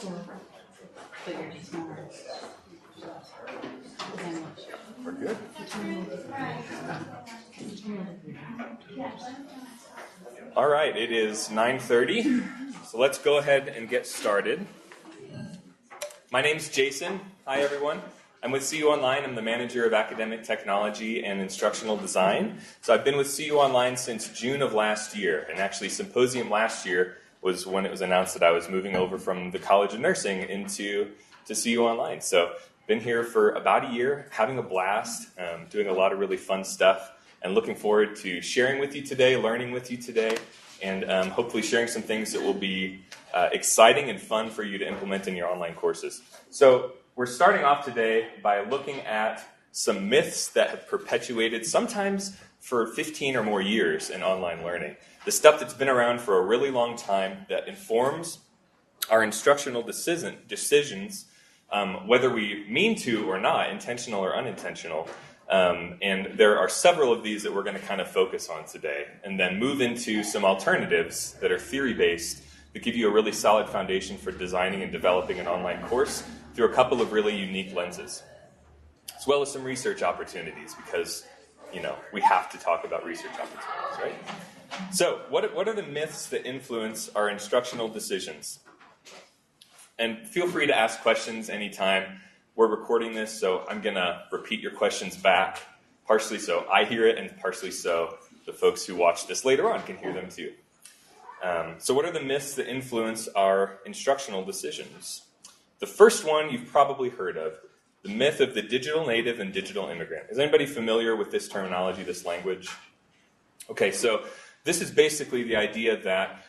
We're good. All right, it is 9:30, so let's go ahead and get started. My name's Jason. Hi, everyone. I'm with CU Online. I'm the manager of academic technology and instructional design. So I've been with CU Online since June of last year, and actually Symposium last year was when it was announced that I was moving over from the College of Nursing to CU Online. So been here for about a year, having a blast, doing a lot of really fun stuff, and looking forward to sharing with you today, learning with you today, and hopefully sharing some things that will be exciting and fun for you to implement in your online courses. So we're starting off today by looking at some myths that have perpetuated sometimes for 15 or more years in online learning. The stuff that's been around for a really long time that informs our instructional decisions, whether we mean to or not, intentional or unintentional. And there are several of these that we're going to kind of focus on today, and then move into some alternatives that are theory-based that give you a really solid foundation for designing and developing an online course through a couple of really unique lenses, as well as some research opportunities, because, we have to talk about research opportunities, right? So what are the myths that influence our instructional decisions? And feel free to ask questions anytime. We're recording this, so I'm going to repeat your questions back, partially so I hear it, and partially so the folks who watch this later on can hear them too. So what are the myths that influence our instructional decisions? The first one you've probably heard of, the myth of the digital native and digital immigrant. Is anybody familiar with this terminology, this language? Okay, so this is basically the idea that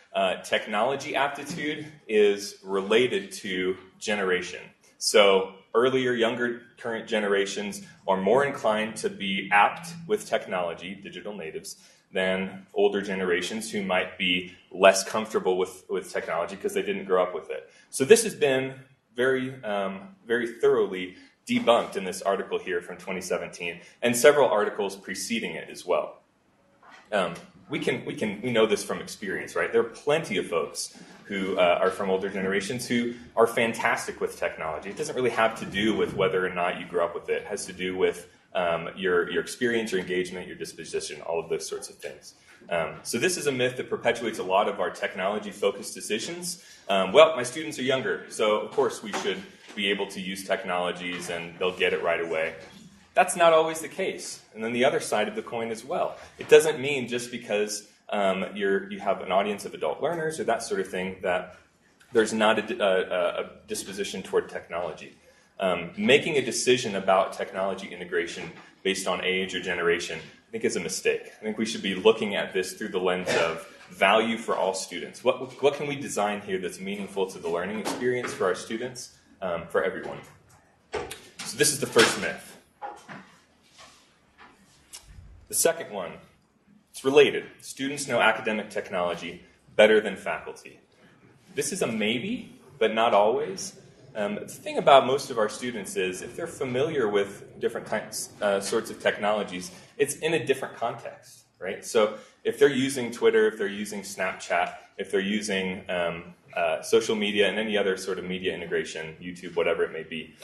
technology aptitude is related to generation. So earlier, younger, current generations are more inclined to be apt with technology, digital natives, than older generations who might be less comfortable with technology because they didn't grow up with it. So this has been very thoroughly debunked in this article here from 2017, and several articles preceding it as well. We know this from experience, right? There are plenty of folks who are from older generations who are fantastic with technology. It doesn't really have to do with whether or not you grew up with it. It has to do with your experience, your engagement, your disposition, all of those sorts of things. So this is a myth that perpetuates a lot of our technology-focused decisions. My students are younger, so of course we should be able to use technologies and they'll get it right away. That's not always the case. And then the other side of the coin as well. It doesn't mean just because you have an audience of adult learners or that sort of thing that there's not a disposition toward technology. Making a decision about technology integration based on age or generation, I think, is a mistake. I think we should be looking at this through the lens of value for all students. What can we design here that's meaningful to the learning experience for our students, for everyone? So this is the first myth. The second one, it's related. Students know academic technology better than faculty. This is a maybe, but not always. The thing about most of our students is if they're familiar with different sorts of technologies, it's in a different context, right? So if they're using Twitter, if they're using Snapchat, if they're using social media and any other sort of media integration, YouTube, whatever it may be,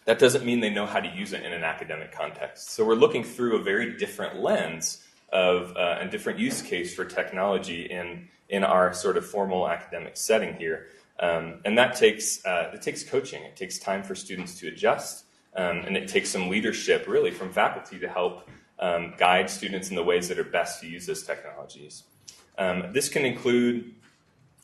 that doesn't mean they know how to use it in an academic context. So we're looking through a very different lens of a different use case for technology in our sort of formal academic setting here. And that takes coaching. It takes time for students to adjust, and it takes some leadership, really, from faculty to help guide students in the ways that are best to use those technologies. This can include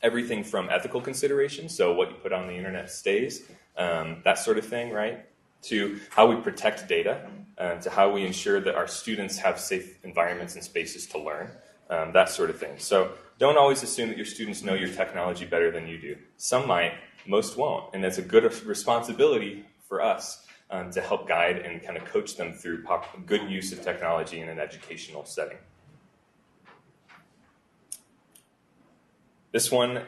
everything from ethical considerations, so what you put on the internet stays, that sort of thing, right? To how we protect data, to how we ensure that our students have safe environments and spaces to learn, that sort of thing. So don't always assume that your students know your technology better than you do. Some might, most won't. And it's a good responsibility for us to help guide and kind of coach them through good use of technology in an educational setting. This one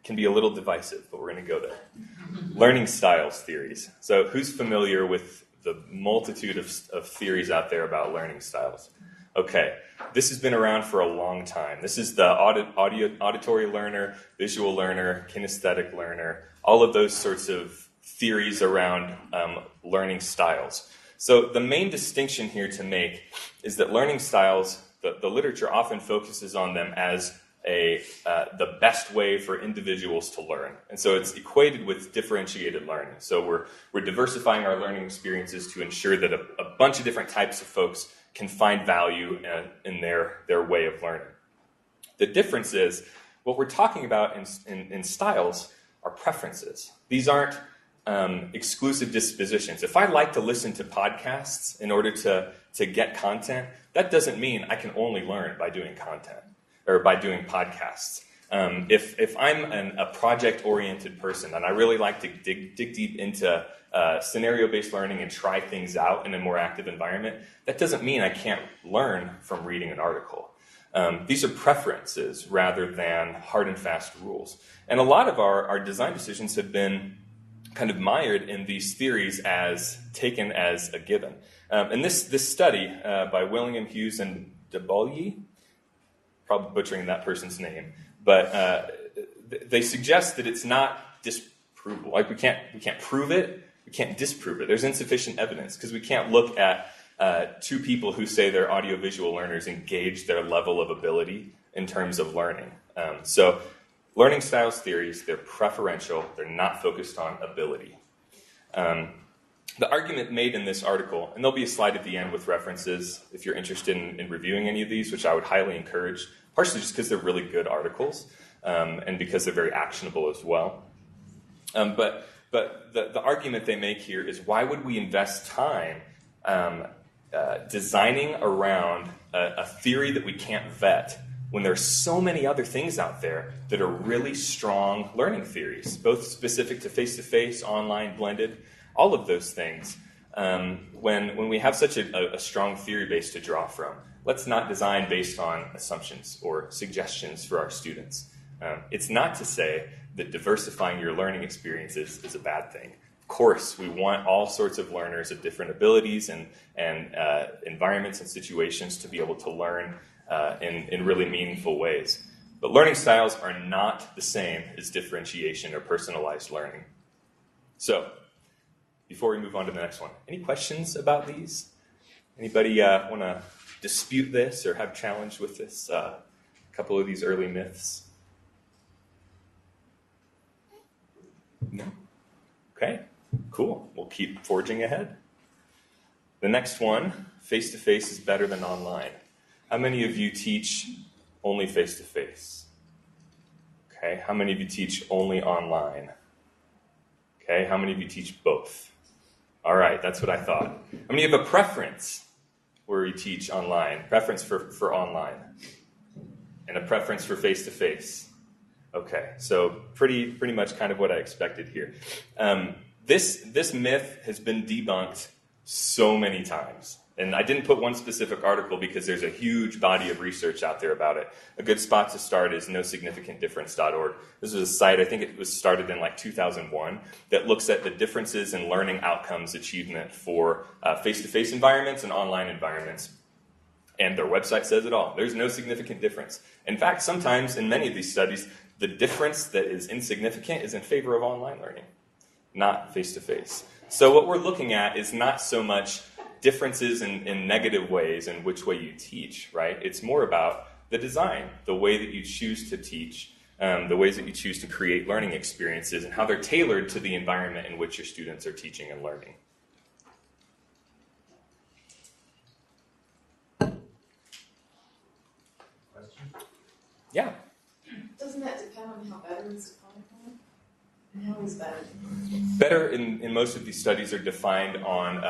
can be a little divisive, but we're going to go there. Learning styles theories. So who's familiar with the multitude of theories out there about learning styles? Okay, this has been around for a long time. This is the auditory learner, visual learner, kinesthetic learner, all of those sorts of theories around learning styles. So the main distinction here to make is that learning styles, the literature often focuses on them as the best way for individuals to learn. And so it's equated with differentiated learning. So we're diversifying our learning experiences to ensure that a bunch of different types of folks can find value in their way of learning. The difference is, what we're talking about in styles are preferences. These aren't exclusive dispositions. If I like to listen to podcasts in order to get content, that doesn't mean I can only learn by doing content or by doing podcasts. If I'm a project-oriented person and I really like to dig deep into scenario-based learning and try things out in a more active environment, that doesn't mean I can't learn from reading an article. These are preferences rather than hard and fast rules. And a lot of our design decisions have been kind of mired in these theories as taken as a given. And this study by William Hughes and DeBolye, probably butchering that person's name, but they suggest that it's not disprovable. Like we can't prove it, we can't disprove it. There's insufficient evidence because we can't look at two people who say they're audiovisual learners and gauge their level of ability in terms of learning. So learning styles theories, they're preferential, they're not focused on ability. The argument made in this article, and there'll be a slide at the end with references if you're interested in reviewing any of these, which I would highly encourage, partially just because they're really good articles and because they're very actionable as well. But the argument they make here is, why would we invest time designing around a theory that we can't vet when there's so many other things out there that are really strong learning theories, both specific to face-to-face, online, blended, all of those things. When we have such a strong theory base to draw from, let's not design based on assumptions or suggestions for our students. It's not to say that diversifying your learning experiences is a bad thing. Of course, we want all sorts of learners of different abilities and environments and situations to be able to learn in really meaningful ways. But learning styles are not the same as differentiation or personalized learning. So, before we move on to the next one, any questions about these? Anybody want to dispute this or have challenge with this? A couple of these early myths? No? Okay, cool. We'll keep forging ahead. The next one, face-to-face is better than online. How many of you teach only face-to-face? Okay, how many of you teach only online? Okay, how many of you teach both? All right, that's what I thought. How many have a preference where you teach online? Preference for online. And a preference for face-to-face. Okay, so pretty much kind of what I expected here. This myth has been debunked so many times. And I didn't put one specific article because there's a huge body of research out there about it. A good spot to start is nosignificantdifference.org. This is a site, I think it was started in like 2001, that looks at the differences in learning outcomes achievement for face-to-face environments and online environments. And their website says it all. There's no significant difference. In fact, sometimes in many of these studies, the difference that is insignificant is in favor of online learning, not face-to-face. So what we're looking at is not so much differences in negative ways in which way you teach, right? It's more about the design, the way that you choose to teach, the ways that you choose to create learning experiences, and how they're tailored to the environment in which your students are teaching and learning. Question? Yeah. Doesn't that depend on how better is defined? And how is better? Better in most of these studies are defined on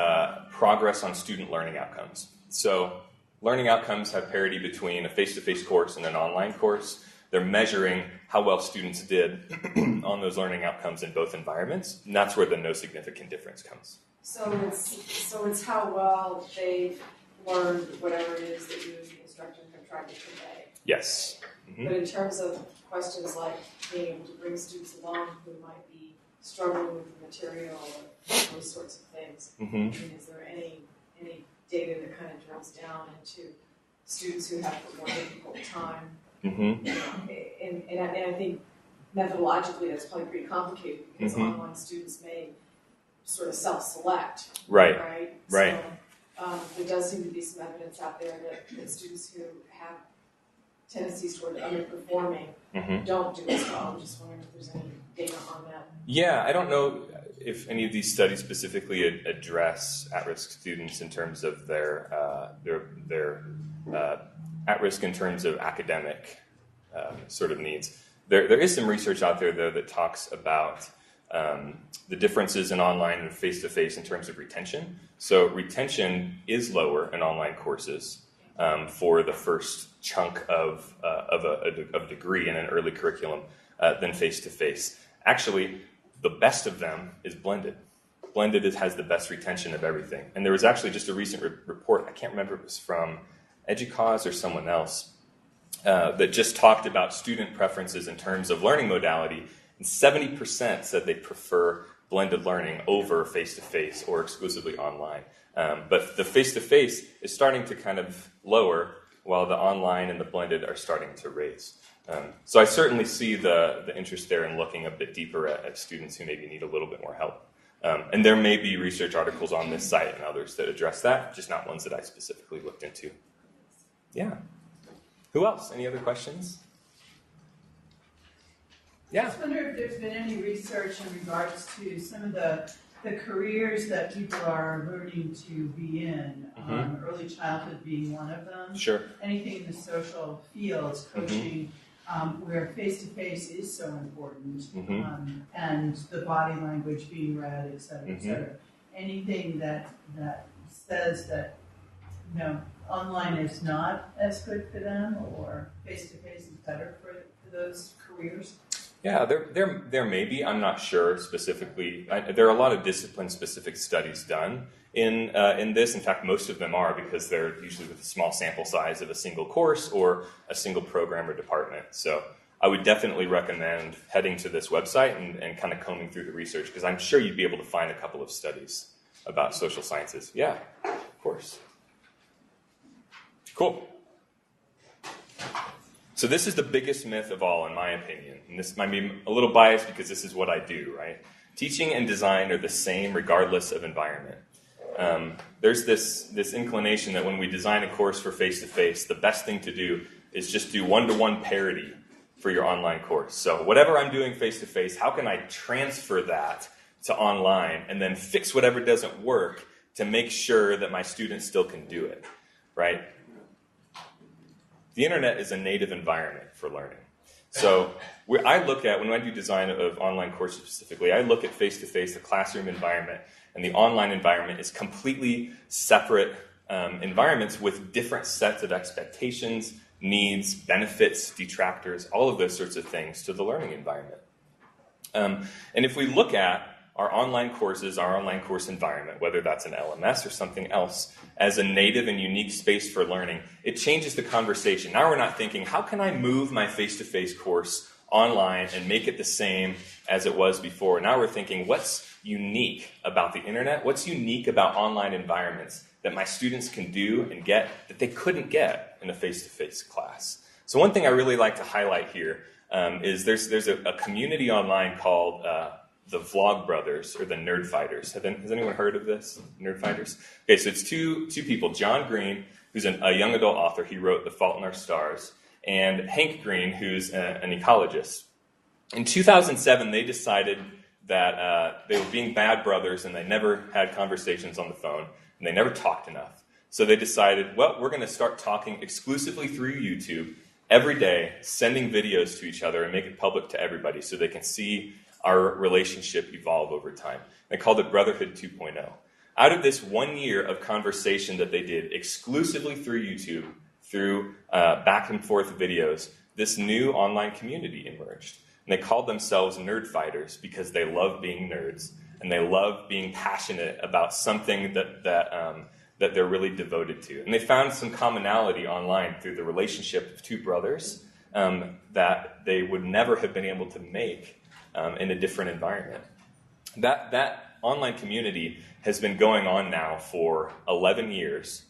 progress on student learning outcomes. So learning outcomes have parity between a face-to-face course and an online course. They're measuring how well students did on those learning outcomes in both environments, and that's where the no significant difference comes. So it's how well they've learned whatever it is that you as the instructor have tried to convey. Yes. Mm-hmm. But in terms of questions like being able to bring students along who might be struggling with the material or those sorts of things, Mm-hmm. I mean, is there any data that kind of drills down into students who have a more difficult time? Mm-hmm. And I think methodologically, that's probably pretty complicated because Mm-hmm. online students may sort of self-select. Right. Right? So there does seem to be some evidence out there that students who have tendencies toward underperforming Mm-hmm. don't do as well. I'm just wondering if there's any data on that. Yeah, I don't know if any of these studies specifically address at-risk students in terms of their at-risk in terms of academic sort of needs. There is some research out there, though, that talks about the differences in online and face-to-face in terms of retention. So retention is lower in online courses for the first chunk of a degree in an early curriculum than face-to-face. Actually, the best of them is blended. Blended has the best retention of everything. And there was actually just a recent report, I can't remember if it was from EDUCAUSE or someone else, that just talked about student preferences in terms of learning modality. And 70% said they prefer blended learning over face-to-face or exclusively online. But the face-to-face is starting to kind of lower, while the online and the blended are starting to raise. So I certainly see the interest there in looking a bit deeper at students who maybe need a little bit more help. And there may be research articles on this site and others that address that, just not ones that I specifically looked into. Yeah. Who else? Any other questions? I just wonder if there's been any research in regards to some of the careers that people are learning to be in, early childhood being one of them. Sure. Anything in the social fields, coaching, where face-to-face is so important, and the body language being read, et cetera, et cetera. Anything that says that, online is not as good for them, or face-to-face is better for those careers? Yeah, there may be. I'm not sure specifically. There are a lot of discipline-specific studies done in this. In fact, most of them are, because they're usually with a small sample size of a single course or a single program or department. So I would definitely recommend heading to this website and kind of combing through the research, because I'm sure you'd be able to find a couple of studies about social sciences. Yeah, of course. Cool. So this is the biggest myth of all, in my opinion. And this might be a little biased because this is what I do, right? Teaching and design are the same regardless of environment. There's this inclination that when we design a course for face-to-face, the best thing to do is just do one-to-one parity for your online course. So whatever I'm doing face-to-face, how can I transfer that to online and then fix whatever doesn't work to make sure that my students still can do it, right? The internet is a native environment for learning. So I look at, when I do design of online courses specifically, I look at face-to-face, the classroom environment, and the online environment is completely separate environments with different sets of expectations, needs, benefits, detractors, all of those sorts of things to the learning environment. And if we look at our online courses, our online course environment, whether that's an LMS or something else, as a native and unique space for learning, it changes the conversation. Now we're not thinking, how can I move my face-to-face course online and make it the same as it was before? Now we're thinking, what's unique about the internet? What's unique about online environments that my students can do and get that they couldn't get in a face-to-face class? So one thing I really like to highlight here is there's a community online called the Vlog Brothers, or the Nerd Fighters. Has anyone heard of this? Nerd Fighters? Okay, so it's two people. John Green, who's a young adult author. He wrote The Fault in Our Stars. And Hank Green, who's an ecologist. In 2007, they decided that they were being bad brothers, and they never had conversations on the phone, and they never talked enough. So they decided, well, we're going to start talking exclusively through YouTube every day, sending videos to each other and make it public to everybody so they can see our relationship evolve over time. They called it Brotherhood 2.0. Out of this 1 year of conversation that they did exclusively through YouTube, through back and forth videos, this new online community emerged. And they called themselves Nerd Fighters because they love being nerds and they love being passionate about something that they're really devoted to. And they found some commonality online through the relationship of two brothers that they would never have been able to make in a different environment. That online community has been going on now for 11 years.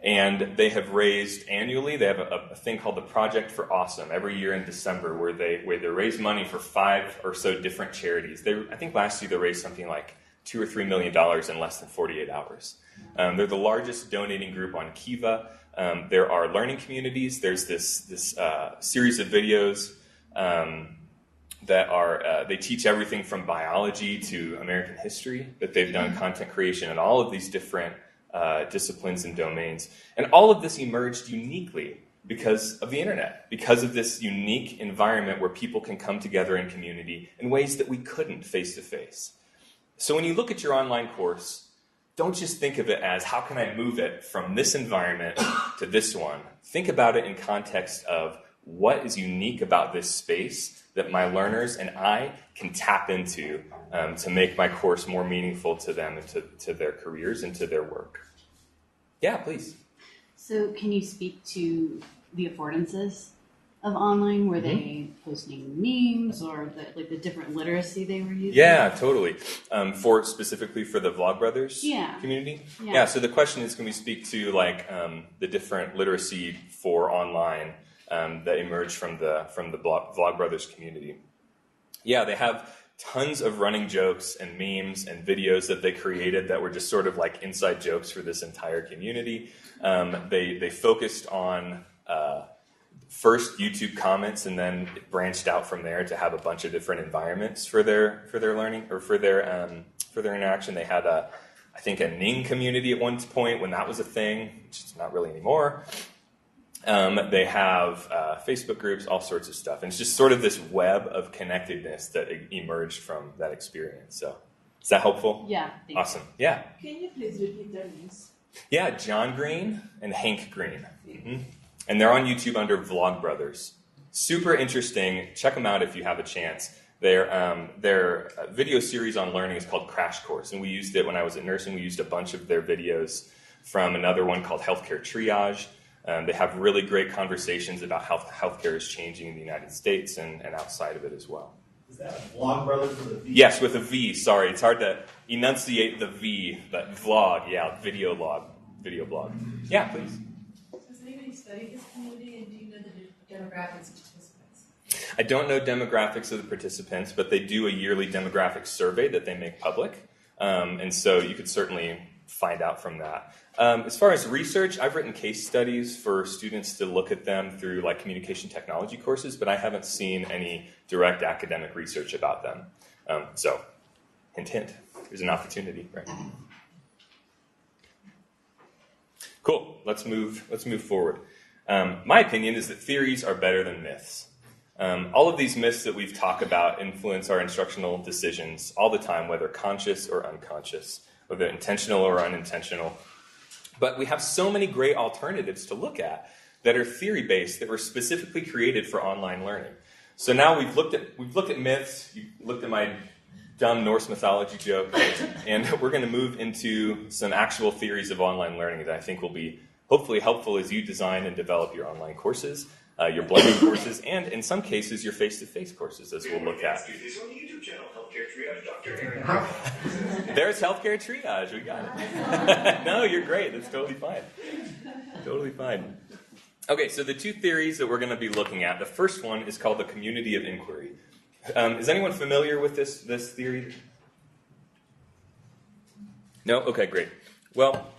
And they have raised annually, they have a thing called the Project for Awesome every year in December where they raise money for 5 or so different charities. I think last year they raised something like $2 or $3 million in less than 48 hours. They're the largest donating group on Kiva. There are learning communities. There's this series of videos that are, they teach everything from biology to American history, that they've done content creation in all of these different disciplines and domains. And all of this emerged uniquely because of the internet, because of this unique environment where people can come together in community in ways that we couldn't face to face. So when you look at your online course, don't just think of it as, how can I move it from this environment to this one? Think about it in context of what is unique about this space that my learners and I can tap into to make my course more meaningful to them and to their careers and to their work. Yeah, please. So can you speak to the affordances of online? Were they posting memes or the different literacy they were using? Yeah, totally. Specifically for the Vlogbrothers community? Yeah, so the question is, can we speak to the different literacy for online that emerged from the Vlogbrothers community? Yeah, they have tons of running jokes and memes and videos that they created that were just sort of like inside jokes for this entire community. They focused on first YouTube comments and then branched out from there to have a bunch of different environments for their learning or for their interaction. They had I think a Ning community at one point when that was a thing, which is not really anymore. They have Facebook groups, all sorts of stuff. And it's just sort of this web of connectedness that emerged from that experience. So is that helpful? Yeah. Awesome. Yeah. Can you please repeat their names? Yeah, John Green and Hank Green. Mm-hmm. And they're on YouTube under Vlogbrothers. Super interesting. Check them out if you have a chance. Their video series on learning is called Crash Course. And we used it when I was at nursing. We used a bunch of their videos from another one called Healthcare Triage. They have really great conversations about how healthcare is changing in the United States and outside of it as well. Is that Vlogbrothers with a V? Yes, with a V. Sorry, it's hard to enunciate the V, but vlog, yeah, video blog. Yeah, please. Has anybody studied this community, and do you know the demographics of participants? I don't know demographics of the participants, but they do a yearly demographic survey that they make public, and so you could certainly find out from that. As far as research, I've written case studies for students to look at them through communication technology courses, but I haven't seen any direct academic research about them. So, hint, hint, there's an opportunity, right? Cool, let's move forward. My opinion is that theories are better than myths. All of these myths that we've talked about influence our instructional decisions all the time, whether conscious or unconscious, whether intentional or unintentional. But we have so many great alternatives to look at that are theory-based, that were specifically created for online learning. So now we've looked at myths, you looked at my dumb Norse mythology joke, and we're going to move into some actual theories of online learning that I think will be hopefully helpful as you design and develop your online courses, your blended courses, and in some cases your face-to-face courses, as we'll look at. There's Healthcare Triage, we got it. No, you're great, that's totally fine. Totally fine. Okay, so the two theories that we're going to be looking at, the first one is called the community of inquiry. Is anyone familiar with this theory? No? Okay, great. Well,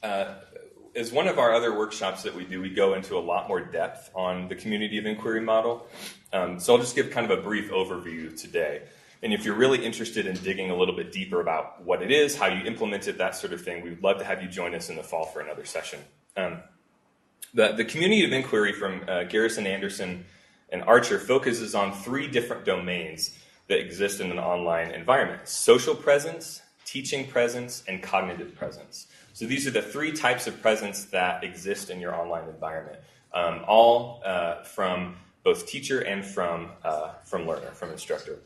as one of our other workshops that we do, we go into a lot more depth on the community of inquiry model. So I'll just give kind of a brief overview today. And if you're really interested in digging a little bit deeper about what it is, how you implement it, that sort of thing, we'd love to have you join us in the fall for another session. The community of inquiry from Garrison, Anderson, and Archer focuses on 3 different domains that exist in an online environment: social presence, teaching presence, and cognitive presence. So these are the 3 types of presence that exist in your online environment, all from both teacher and from learner, from instructor.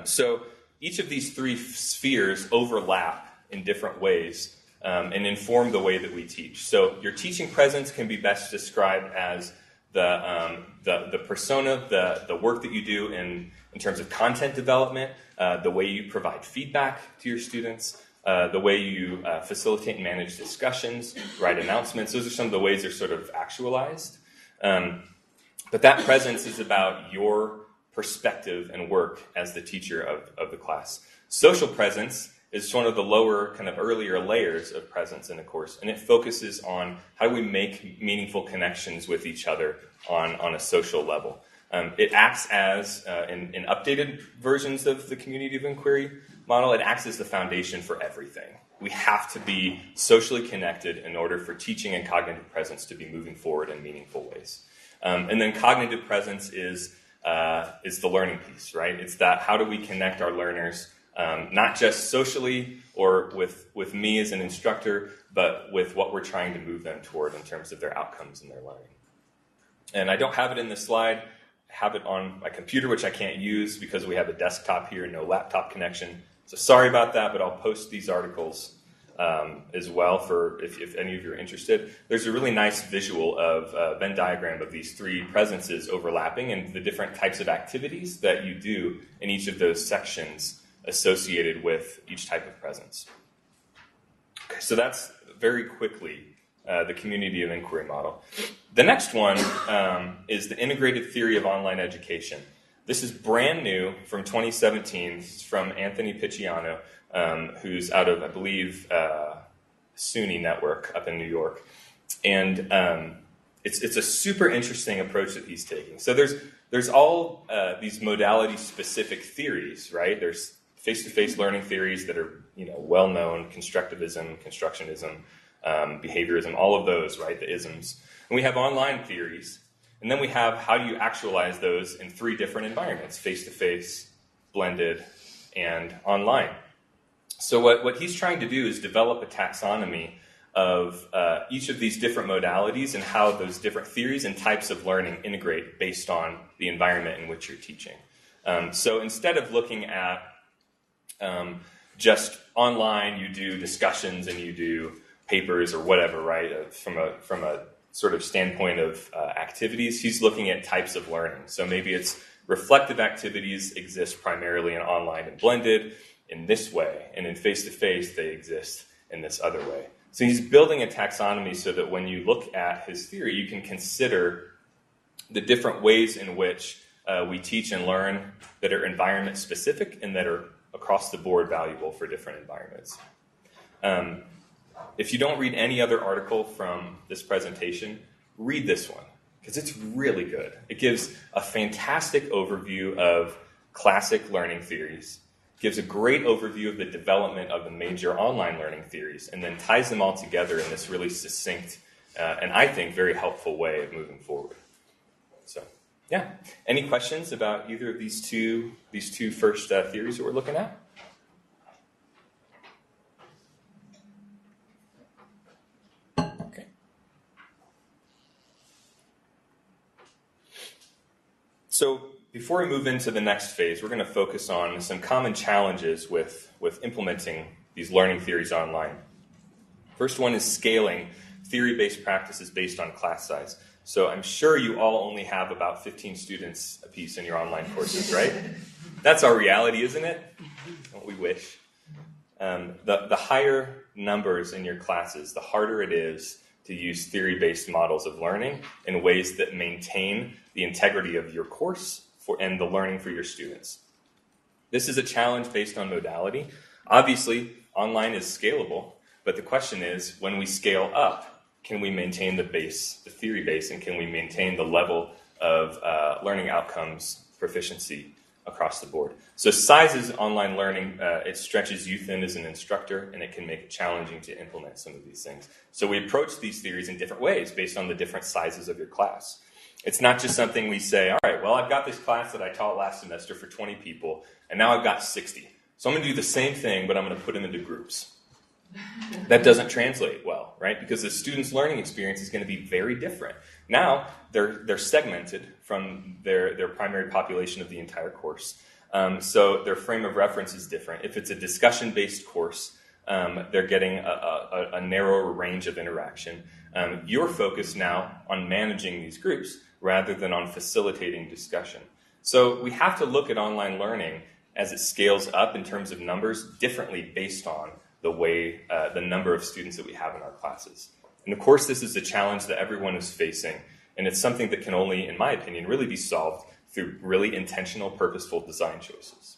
So each of these 3 spheres overlap in different ways and inform the way that we teach. So your teaching presence can be best described as the persona, the work that you do in terms of content development, the way you provide feedback to your students, the way you facilitate and manage discussions, write announcements. Those are some of the ways they're sort of actualized. But that presence is about your perspective and work as the teacher of the class. Social presence is one of the lower, kind of earlier layers of presence in the course, and it focuses on how do we make meaningful connections with each other on a social level. It acts as, in updated versions of the community of inquiry model, it acts as the foundation for everything. We have to be socially connected in order for teaching and cognitive presence to be moving forward in meaningful ways. And then cognitive presence is the learning piece, right? It's that how do we connect our learners, not just socially or with me as an instructor, but with what we're trying to move them toward in terms of their outcomes and their learning. And I don't have it in this slide. I have it on my computer, which I can't use because we have a desktop here, no laptop connection. So sorry about that, but I'll post these articles as well for if any of you are interested. There's a really nice visual of Venn diagram of these three presences overlapping and the different types of activities that you do in each of those sections associated with each type of presence. Okay, so that's very quickly the community of inquiry model. The next one is the integrated theory of online education. This is brand new from 2017. It's from Anthony Picciano, who's out of, I believe, SUNY Network up in New York. And it's a super interesting approach that he's taking. So there's all these modality-specific theories, right? There's face-to-face learning theories that are well-known, constructivism, constructionism, behaviorism, all of those, right, the isms. And we have online theories. And then we have how do you actualize those in three different environments, face-to-face, blended, and online. So what he's trying to do is develop a taxonomy of each of these different modalities and how those different theories and types of learning integrate based on the environment in which you're teaching. So instead of looking at just online, you do discussions and you do papers or whatever, right, from a sort of standpoint of activities, he's looking at types of learning. So maybe it's reflective activities exist primarily in online and blended in this way, and in face-to-face they exist in this other way. So he's building a taxonomy so that when you look at his theory, you can consider the different ways in which we teach and learn that are environment-specific and that are across the board valuable for different environments. If you don't read any other article from this presentation, read this one, because it's really good. It gives a fantastic overview of classic learning theories, gives a great overview of the development of the major online learning theories, and then ties them all together in this really succinct and I think very helpful way of moving forward. So, yeah. Any questions about either of these two first theories that we're looking at? Okay. So before we move into the next phase, we're going to focus on some common challenges with implementing these learning theories online. First one is scaling theory-based practices based on class size. So I'm sure you all only have about 15 students apiece in your online courses, right? That's our reality, isn't it? Don't we wish? The higher numbers in your classes, the harder it is to use theory-based models of learning in ways that maintain the integrity of your course and the learning for your students. This is a challenge based on modality. Obviously, online is scalable, but the question is, when we scale up, can we maintain the theory base, and can we maintain the level of learning outcomes proficiency across the board? So sizes online learning, it stretches you thin as an instructor, and it can make it challenging to implement some of these things. So we approach these theories in different ways based on the different sizes of your class. It's not just something we say, all right, well, I've got this class that I taught last semester for 20 people, and now I've got 60. So I'm going to do the same thing, but I'm going to put them into groups. That doesn't translate well, right? Because the student's learning experience is going to be very different. Now, they're segmented from their primary population of the entire course. So their frame of reference is different. If it's a discussion-based course, they're getting a narrower range of interaction. You're focused now on managing these groups rather than on facilitating discussion. So we have to look at online learning as it scales up in terms of numbers differently based on the number of students that we have in our classes. And of course, this is a challenge that everyone is facing, and it's something that can only, in my opinion, really be solved through really intentional, purposeful design choices.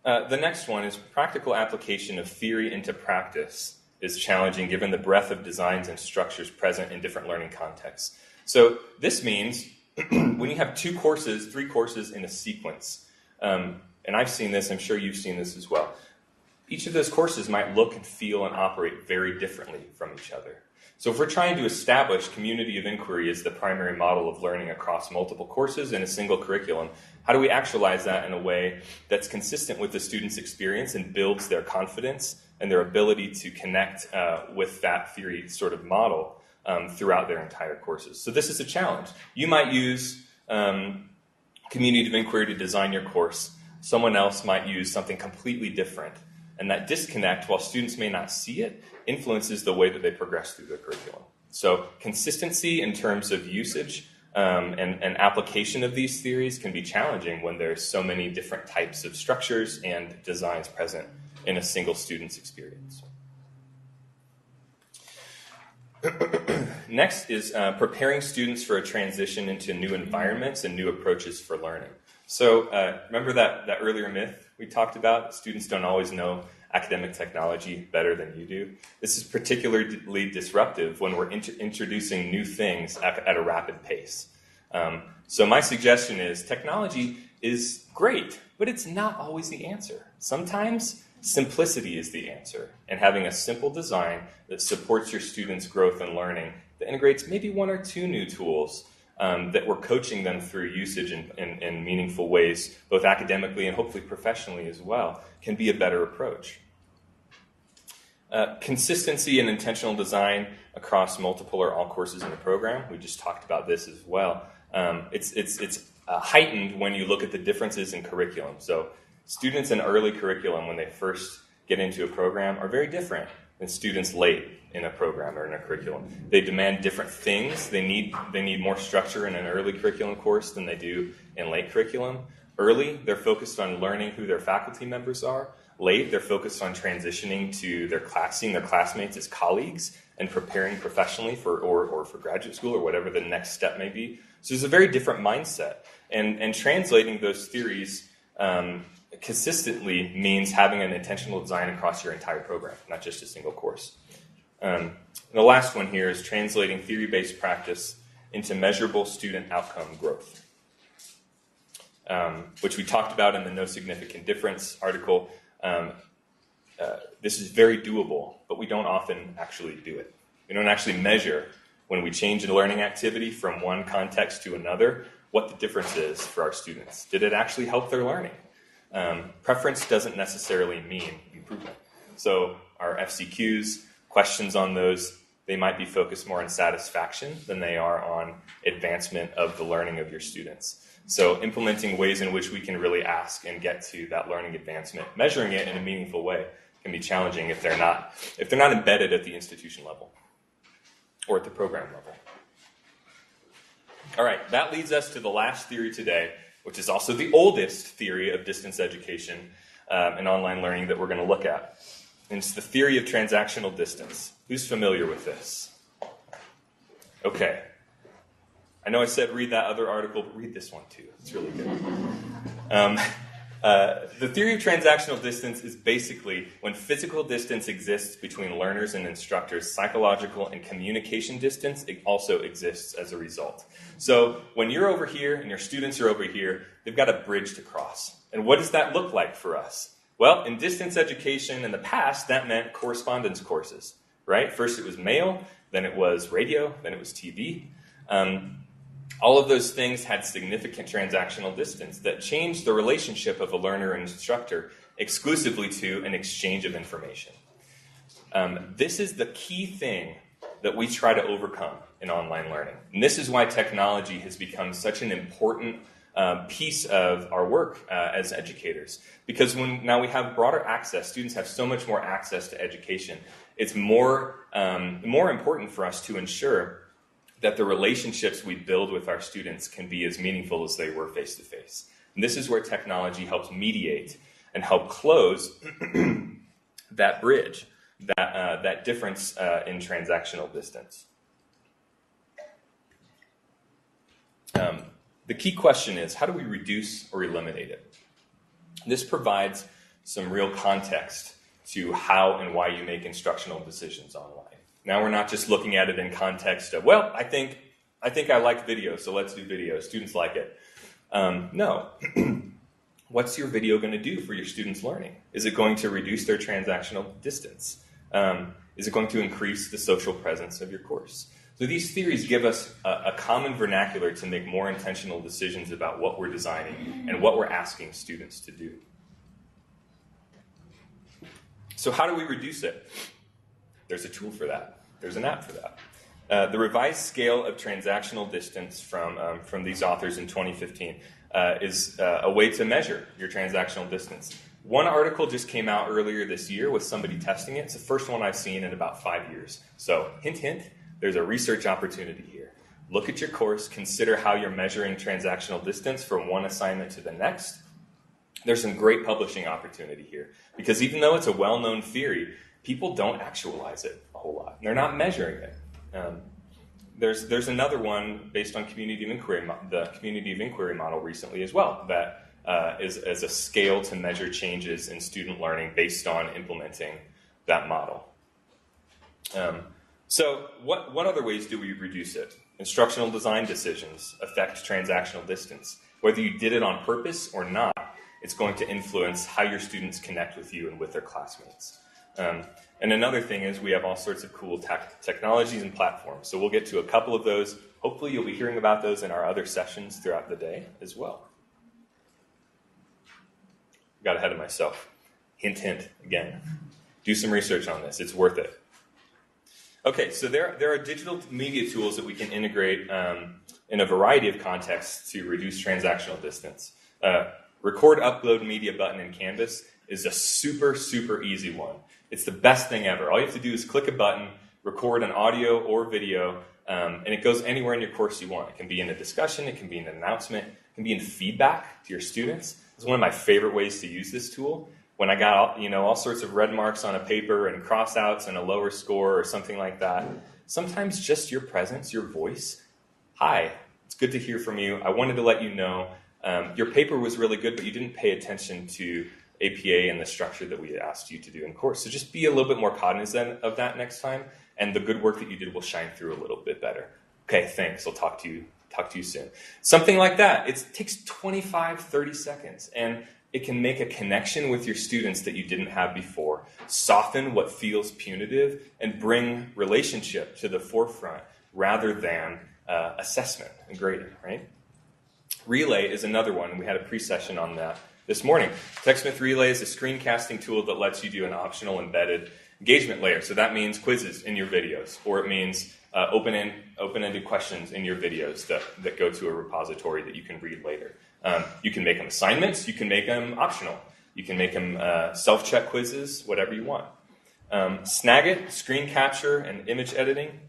The next one is practical application of theory into practice is challenging given the breadth of designs and structures present in different learning contexts. So this means when you have 3 courses in a sequence, and I've seen this, I'm sure you've seen this as well, each of those courses might look and feel and operate very differently from each other. So if we're trying to establish community of inquiry as the primary model of learning across multiple courses in a single curriculum, how do we actualize that in a way that's consistent with the student's experience and builds their confidence and their ability to connect with that theory sort of model throughout their entire courses? So this is a challenge. You might use community of inquiry to design your course. Someone else might use something completely different. And that disconnect, while students may not see it, influences the way that they progress through their curriculum. So consistency in terms of usage and application of these theories can be challenging when there's so many different types of structures and designs present in a single student's experience. Next is preparing students for a transition into new environments and new approaches for learning. So remember that earlier myth we talked about? Students don't always know academic technology better than you do. This is particularly disruptive when we're introducing new things at a rapid pace. So my suggestion is technology is great, but it's not always the answer. Sometimes simplicity is the answer, and having a simple design that supports your students' growth and learning, that integrates maybe 1 or 2 new tools that we're coaching them through usage in meaningful ways, both academically and hopefully professionally as well, can be a better approach. Consistency and intentional design across multiple or all courses in the program. We just talked about this as well. It's heightened when you look at the differences in curriculum. So students in early curriculum, when they first get into a program, are very different than students late in a program or in a curriculum. They demand different things. They need more structure in an early curriculum course than they do in late curriculum. Early, they're focused on learning who their faculty members are. Late, they're focused on transitioning to seeing their classmates as colleagues and preparing professionally for graduate school or whatever the next step may be. So there's a very different mindset. And translating those theories consistently means having an intentional design across your entire program, not just a single course. And the last one here is translating theory-based practice into measurable student outcome growth, which we talked about in the No Significant Difference article. This is very doable, but we don't often actually do it. We don't actually measure when we change a learning activity from one context to another what the difference is for our students. Did it actually help their learning? Preference doesn't necessarily mean improvement. So our FCQs, questions on those, they might be focused more on satisfaction than they are on advancement of the learning of your students. So implementing ways in which we can really ask and get to that learning advancement, measuring it in a meaningful way, can be challenging if they're not embedded at the institution level or at the program level. All right, that leads us to the last theory today, which is also the oldest theory of distance education and online learning that we're going to look at. And it's the theory of transactional distance. Who's familiar with this? Okay. I know I said read that other article, but read this one too. It's really good. The theory of transactional distance is basically when physical distance exists between learners and instructors, psychological and communication distance also exists as a result. So when you're over here and your students are over here, they've got a bridge to cross. And what does that look like for us? Well, in distance education in the past, that meant correspondence courses, right? First it was mail, then it was radio, then it was TV. All of those things had significant transactional distance that changed the relationship of a learner and instructor exclusively to an exchange of information. This is the key thing that we try to overcome in online learning. And this is why technology has become such an important piece of our work as educators. Because now we have broader access, students have so much more access to education, it's more important for us to ensure that the relationships we build with our students can be as meaningful as they were face-to-face. And this is where technology helps mediate and help close that bridge, that difference in transactional distance. The key question is, how do we reduce or eliminate it? This provides some real context to how and why you make instructional decisions online. Now we're not just looking at it in context of, well, I think I like video, so let's do video. Students like it. No. What's your video going to do for your students' learning? Is it going to reduce their transactional distance? Is it going to increase the social presence of your course? So these theories give us a common vernacular to make more intentional decisions about what we're designing and what we're asking students to do. So how do we reduce it? There's a tool for that. There's an app for that. The revised scale of transactional distance from these authors in 2015 is a way to measure your transactional distance. One article just came out earlier this year with somebody testing it. It's the first one I've seen in about 5 years. So hint, hint, there's a research opportunity here. Look at your course, consider how you're measuring transactional distance from one assignment to the next. There's some great publishing opportunity here, because even though it's a well-known theory, people don't actualize it a whole lot. They're not measuring it. There's another one based on the community of inquiry model recently as well, that is a scale to measure changes in student learning based on implementing that model. So what other ways do we reduce it? Instructional design decisions affect transactional distance. Whether you did it on purpose or not, it's going to influence how your students connect with you and with their classmates. And another thing is we have all sorts of cool technologies and platforms. So we'll get to a couple of those. Hopefully you'll be hearing about those in our other sessions throughout the day as well. Got ahead of myself. Hint, hint, again. Do some research on this. It's worth it. Okay, so there are digital media tools that we can integrate in a variety of contexts to reduce transactional distance. Record Upload Media button in Canvas is a super, super easy one. It's the best thing ever. All you have to do is click a button, record an audio or video, and it goes anywhere in your course you want. It can be in a discussion, it can be in an announcement, it can be in feedback to your students. It's one of my favorite ways to use this tool. When I got all sorts of red marks on a paper and crossouts and a lower score or something like that, sometimes just your presence, your voice, hi, it's good to hear from you. I wanted to let you know your paper was really good, but you didn't pay attention to APA and the structure that we asked you to do in course. So just be a little bit more cognizant of that next time, and the good work that you did will shine through a little bit better. Okay, thanks. I'll talk to you soon. Something like that. It takes 25, 30 seconds, and it can make a connection with your students that you didn't have before, soften what feels punitive, and bring relationship to the forefront rather than assessment and grading, right? Relay is another one. We had a pre-session on that this morning. TechSmith Relay is a screencasting tool that lets you do an optional embedded engagement layer. So that means quizzes in your videos, or it means open-ended questions in your videos that go to a repository that you can read later. You can make them assignments. You can make them optional. You can make them self-check quizzes, whatever you want. Snagit, screen capture, and image editing.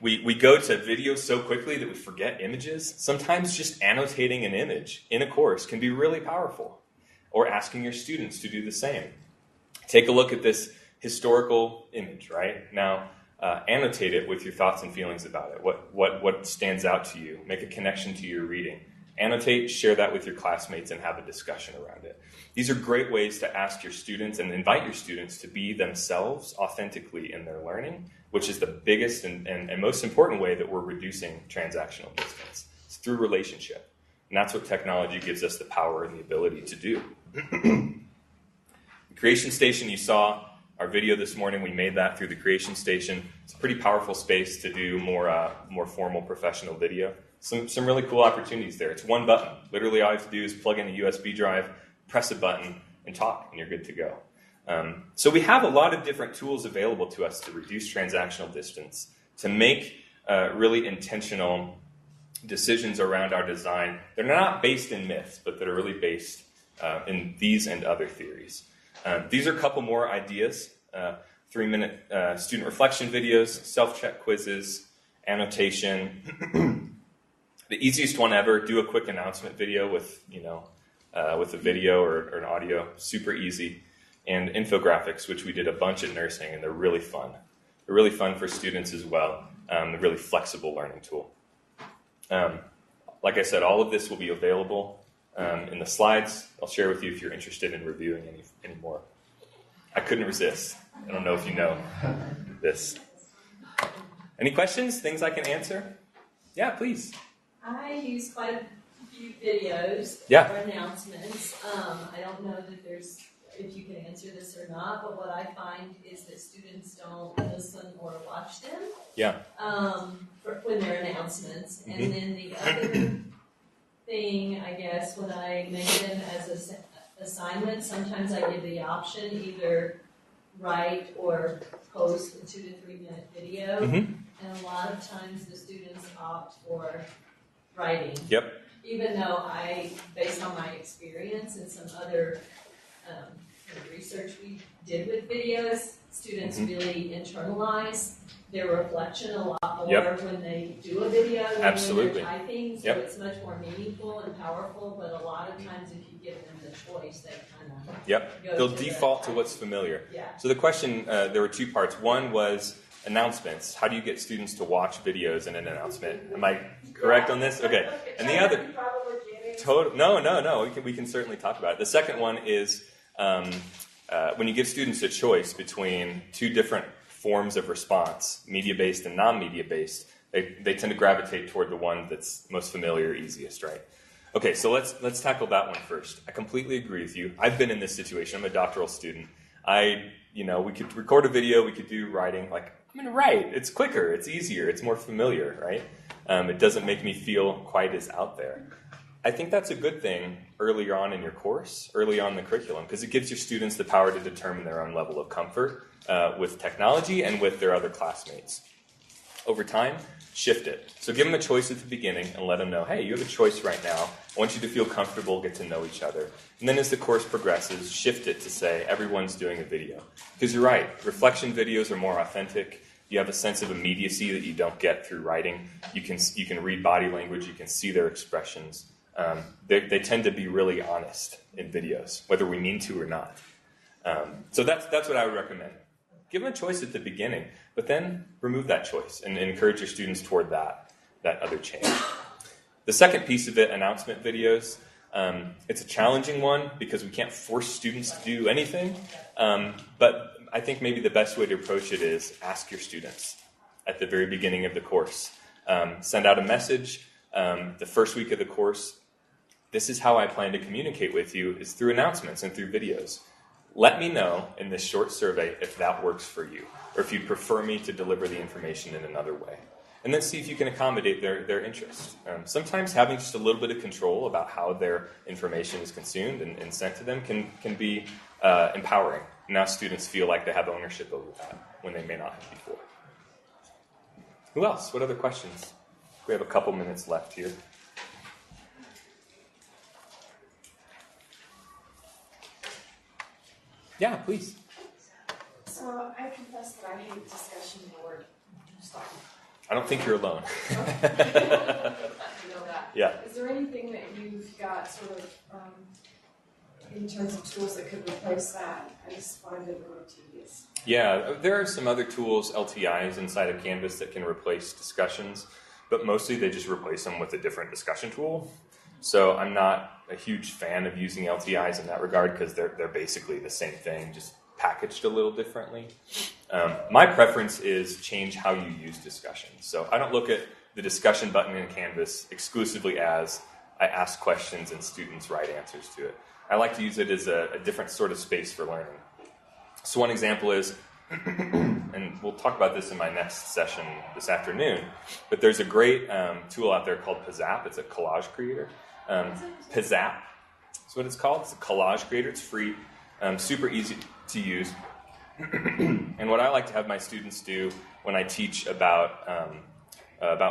We go to video so quickly that we forget images. Sometimes just annotating an image in a course can be really powerful, or asking your students to do the same. Take a look at this historical image, right? Now, annotate it with your thoughts and feelings about it. What stands out to you? Make a connection to your reading. Annotate, share that with your classmates, and have a discussion around it. These are great ways to ask your students and invite your students to be themselves authentically in their learning, which is the biggest and most important way that we're reducing transactional distance. It's through relationship. And that's what technology gives us the power and the ability to do. The Creation Station, you saw our video this morning. We made that through the Creation Station. It's a pretty powerful space to do more formal professional video. Some really cool opportunities there. It's one button. Literally all you have to do is plug in a USB drive, press a button, and talk, and you're good to go. So we have a lot of different tools available to us to reduce transactional distance, to make really intentional decisions around our design. They're not based in myths, but that are really based in these and other theories. These are a couple more ideas. 3-minute student reflection videos, self-check quizzes, annotation. The easiest one ever, do a quick announcement video with, with a video or an audio, super easy. And infographics, which we did a bunch at nursing, and they're really fun. They're really fun for students as well. They're a really flexible learning tool. Like I said, all of this will be available in the slides. I'll share with you if you're interested in reviewing any more. I couldn't resist. I don't know if you know this. Any questions? Things I can answer? Yeah, please. I use quite a few videos Yeah. for announcements. I don't know that if you can answer this or not, but what I find is that students don't listen or watch them. Yeah. When they're announcements. And then the other thing, I guess, when I make them as assignments, sometimes I give the option either write or post a 2 to 3 minute video. Mm-hmm. And a lot of times the students opt for writing. Yep. Even though based on my experience and some other research we did with videos, students really internalize their reflection a lot more when they do a video than Absolutely. when they're typing. So it's much more meaningful and powerful, but a lot of times if you give them the choice, they kind of go They'll to default to what's familiar. Yeah. So the question, there were 2 parts. One was announcements. How do you get students to watch videos in an announcement? Am I correct on this? Okay. And the other... No. We can certainly talk about it. The second one is when you give students a choice between 2 different forms of response, media-based and non-media-based, they tend to gravitate toward the one that's most familiar, easiest, right? Okay, so let's tackle that one first. I completely agree with you. I've been in this situation. I'm a doctoral student. We could record a video, we could do writing. Like, I'm going to write. It's quicker, it's easier, it's more familiar, right? It doesn't make me feel quite as out there. I think that's a good thing early on in your course, early on in the curriculum, because it gives your students the power to determine their own level of comfort with technology and with their other classmates. Over time, shift it. So give them a choice at the beginning and let them know, hey, you have a choice right now. I want you to feel comfortable, get to know each other. And then as the course progresses, shift it to say everyone's doing a video. Because you're right, reflection videos are more authentic. You have a sense of immediacy that you don't get through writing. You can read body language, you can see their expressions. They tend to be really honest in videos, whether we mean to or not. So that's what I would recommend. Give them a choice at the beginning, but then remove that choice and encourage your students toward that other change. The second piece of it, announcement videos, it's a challenging one because we can't force students to do anything, but I think maybe the best way to approach it is ask your students at the very beginning of the course. Send out a message the first week of the course. This is how I plan to communicate with you, is through announcements and through videos. Let me know in this short survey if that works for you, or if you'd prefer me to deliver the information in another way. And then see if you can accommodate their interests. Sometimes having just a little bit of control about how their information is consumed and sent to them can be empowering. Now students feel like they have ownership over that when they may not have before. Who else? What other questions? We have a couple minutes left here. Yeah, please. So I confess that I hate discussion board. I don't think you're alone. You know that. Yeah. Is there anything that you've got sort of in terms of tools that could replace that? I just find it a little tedious. Yeah, there are some other tools, LTIs, inside of Canvas that can replace discussions, but mostly they just replace them with a different discussion tool. So I'm not a huge fan of using LTIs in that regard because they're basically the same thing, just packaged a little differently. My preference is change how you use discussion. So I don't look at the discussion button in Canvas exclusively as I ask questions and students write answers to it. I like to use it as a different sort of space for learning. So one example is, and we'll talk about this in my next session this afternoon, but there's a great tool out there called Pizzap. It's a collage creator. Pizzap is what it's called. It's a collage creator. It's free, super easy to use. And what I like to have my students do when I teach about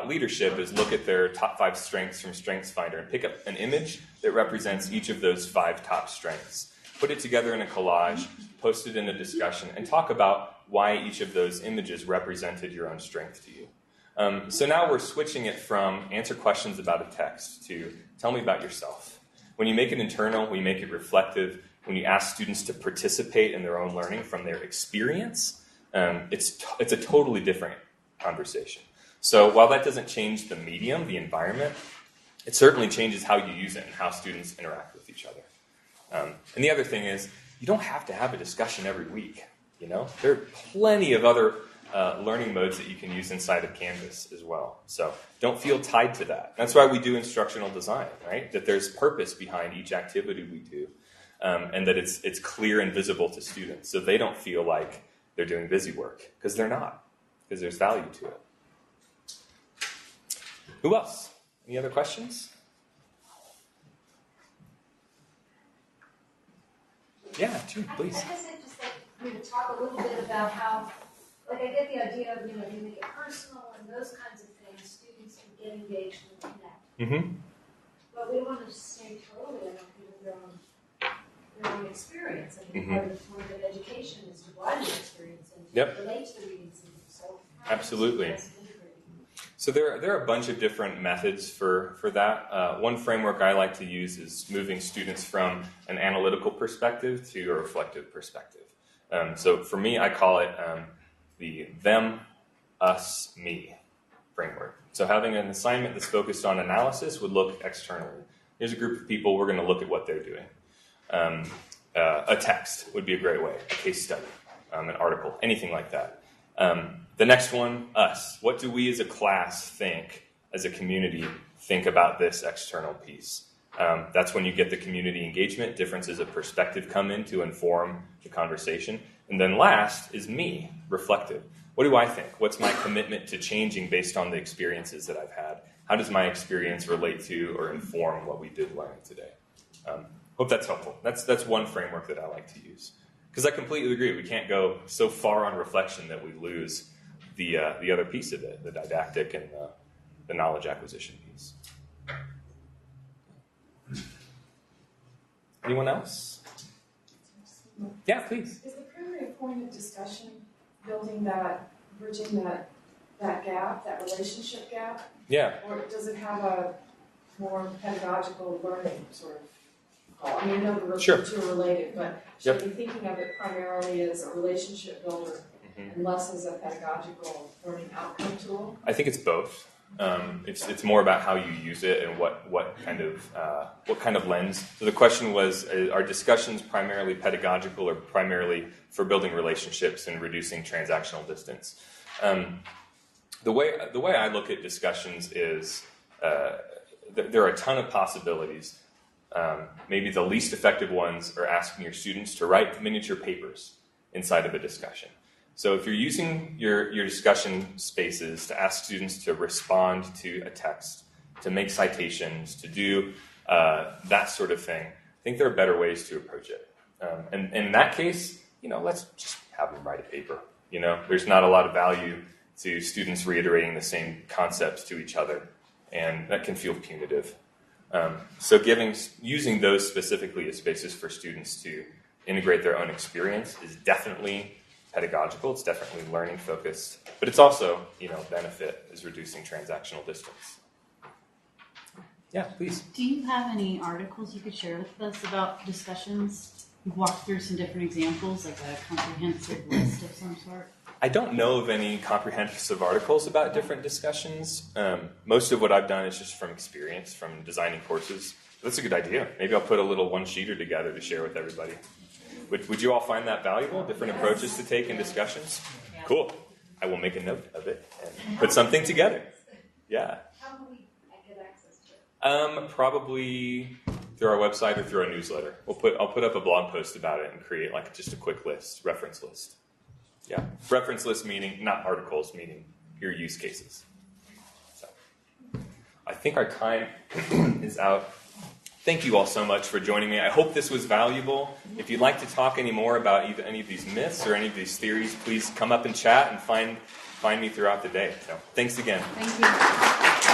leadership is look at their top 5 strengths from StrengthsFinder and pick up an image that represents each of those 5 top strengths. Put it together in a collage, post it in a discussion, and talk about why each of those images represented your own strength to you. So now we're switching it from answer questions about a text to tell me about yourself. When you make it internal, when you make it reflective, when you ask students to participate in their own learning from their experience, it's a totally different conversation. So while that doesn't change the medium, the environment, it certainly changes how you use it and how students interact with each other. And the other thing is, you don't have to have a discussion every week. There are plenty of other learning modes that you can use inside of Canvas as well. So don't feel tied to that. That's why we do instructional design, right? That there's purpose behind each activity we do, and that it's clear and visible to students, so they don't feel like they're doing busy work, because they're not, because there's value to it. Who else? Any other questions? Yeah, Jude, please. I guess I'd just like you to talk a little bit about how, I get the idea of, you make it personal and those kinds of things, students can get engaged and connect. Mm-hmm. But we want to stay totally on their own experience. Part of the point of education is to broaden your experience and to relate to the reading system. So absolutely. So there are a bunch of different methods for that. One framework I like to use is moving students from an analytical perspective to a reflective perspective. So for me, I call it the them, us, me framework. So having an assignment that's focused on analysis would look externally. Here's a group of people, we're going to look at what they're doing. A text would be a great way, a case study, an article, anything like that. The next one, us. What do we as a class think, as a community, think about this external piece? That's when you get the community engagement, differences of perspective come in to inform the conversation. And then last is me, reflective. What do I think? What's my commitment to changing based on the experiences that I've had? How does my experience relate to or inform what we did learn today? Hope that's helpful. That's one framework that I like to use. Because I completely agree. We can't go so far on reflection that we lose the other piece of it, the didactic and the knowledge acquisition piece. Anyone else? Yeah, please. Is the primary point of discussion bridging that gap, that relationship gap? Yeah. Or does it have a more pedagogical learning sort of goal? I know the two are related, but should we be thinking of it primarily as a relationship builder and less as a pedagogical learning outcome tool? I think it's both. It's more about how you use it and what kind of lens. So the question was: are discussions primarily pedagogical or primarily for building relationships and reducing transactional distance? The way I look at discussions is there are a ton of possibilities. Maybe the least effective ones are asking your students to write miniature papers inside of a discussion. So if you're using your discussion spaces to ask students to respond to a text, to make citations, to do that sort of thing, I think there are better ways to approach it. And in that case, let's just have them write a paper. There's not a lot of value to students reiterating the same concepts to each other, and that can feel punitive. So using those specifically as spaces for students to integrate their own experience is definitely pedagogical. It's definitely learning focused, but it's also, benefit is reducing transactional distance. Yeah, please. Do you have any articles you could share with us about discussions? You've walked through some different examples, like a comprehensive list of some sort. I don't know of any comprehensive articles about different discussions. Most of what I've done is just from experience, from designing courses. That's a good idea. Maybe I'll put a little one-sheeter together to share with everybody. Would you all find that valuable? Different approaches to take in discussions? Cool. I will make a note of it and put something together. Yeah. How can we get access to it? Probably through our website or through our newsletter. I'll put up a blog post about it and create just a quick list, reference list. Yeah. Reference list meaning not articles, meaning your use cases. So I think our time is out. Thank you all so much for joining me. I hope this was valuable. If you'd like to talk any more about either any of these myths or any of these theories, please come up and chat and find me throughout the day. So thanks again. Thank you.